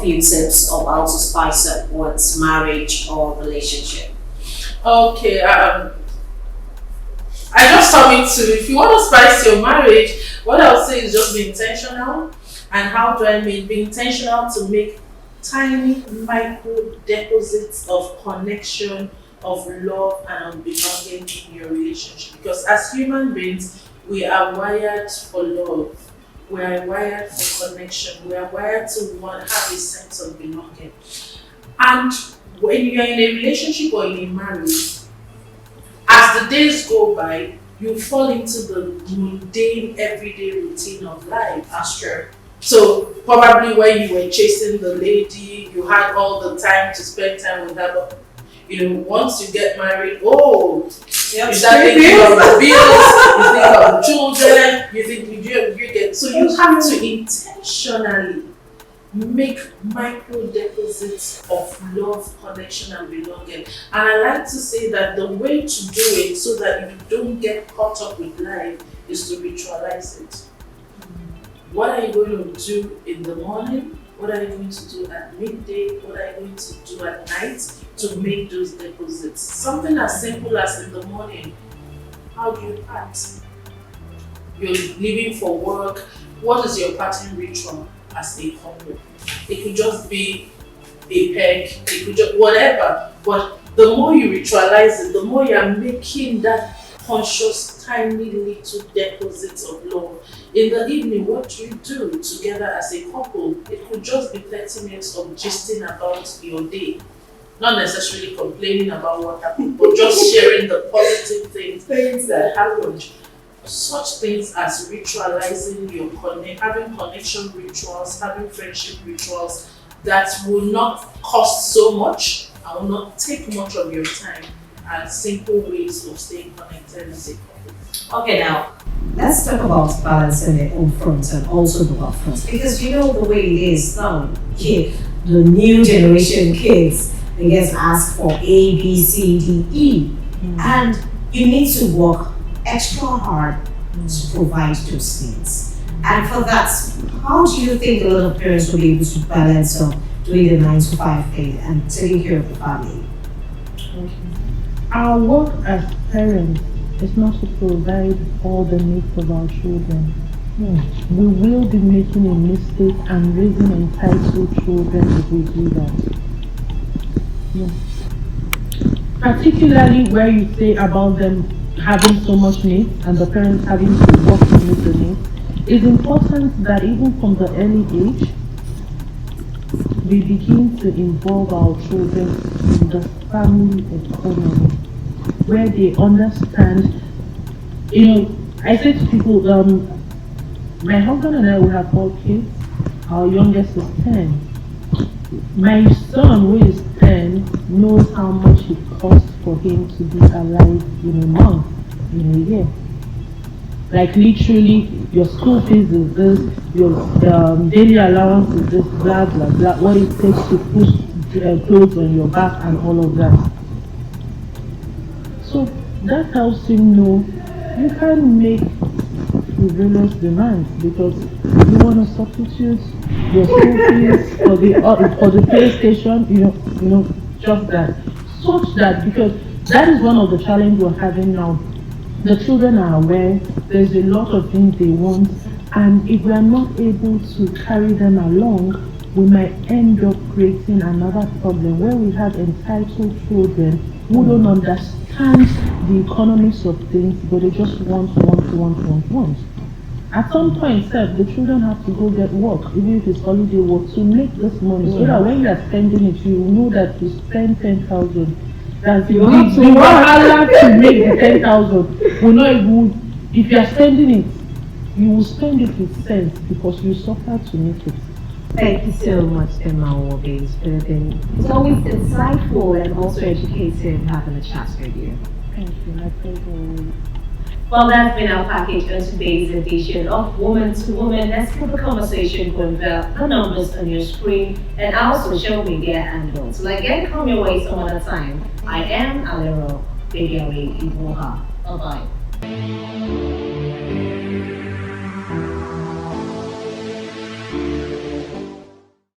few tips of how to spice up one's marriage or relationship. Okay, I just tell me to, if you want to spice your marriage, what I'll say is just be intentional. And how do I mean? Be intentional to make tiny micro deposits of connection, of love, and of belonging in your relationship. Because as human beings, we are wired for love. We are wired for connection. We are wired to want have a sense of belonging. And when you are in a relationship or in a marriage, as the days go by, you fall into the mundane, everyday routine of life. That's true. So probably when you were chasing the lady, you had all the time to spend time with her. But once you get married, you start thinking of the bills, you think of the children, you think you get. So you have to intentionally make micro deposits of love, connection, and belonging. And I like to say that the way to do it so that you don't get caught up with life is to ritualize it. What are you going to do in the morning? What are you going to do at midday? What are you going to do at night to make those deposits? Something as simple as in the morning, how do you part? You're leaving for work. What is your parting ritual as a couple? It could just be a peg, it could just whatever. But the more you ritualize it, the more you're making that conscious, tiny little deposits of love. In the evening, what do you do together as a couple? It could just be 30 minutes of gisting about your day. Not necessarily complaining about what happened, but just sharing the positive things that happened. Such things as ritualizing your having connection rituals, having friendship rituals that will not cost so much and will not take much of your time, are simple ways of staying connected as a couple. Okay, now let's talk about balancing the home front and also the work front, because the way it is now, the new generation kids, they get asked for A, B, C, D, E, and you need to work extra hard to provide those needs. And for that, how do you think a lot of parents will be able to balance up doing the 9 to 5 thing and taking care of the family? Our work as parents is not to provide all the needs of our children. We will be making a mistake and raising entitled children if we do that. Particularly where you say about them having so much needs and the parents having to work to meet the needs, it's important that even from the early age, we begin to involve our children in the family economy, where they understand. I say to people, my husband and I will have 4 kids. Our youngest is 10. My son, who is 10, knows how much it costs for him to be alive in a month, in a year. Like literally, your school fees is this, your daily allowance is this, blah, blah, blah, what it takes to put clothes on your back and all of that. So that helps him know you can't make frivolous demands because you want to substitute your school fees for the PlayStation, just that. Such that, because that is one of the challenges we're having now. The children are aware, there's a lot of things they want, and if we are not able to carry them along, we might end up creating another problem where we have entitled children who don't understand the economics of things, but they just want. At some point, the children have to go get work, even if it's holiday work, to make this money, so that when you are spending it, you know that you spend 10,000. That you have to work to make the 10,000. We know if you are spending it, you will spend it with sense because you suffer to make it. Thank you so much, Dinma Nwobi. It's always insightful and also educative having a chat with you. Thank you, my pleasure. Well, that's been our package on today's edition of Woman to Woman. Let's keep the conversation going via the numbers on your screen and our social media handles. So again, come your way some other time. I am Alero Bediawe Iwoha. Bye-bye.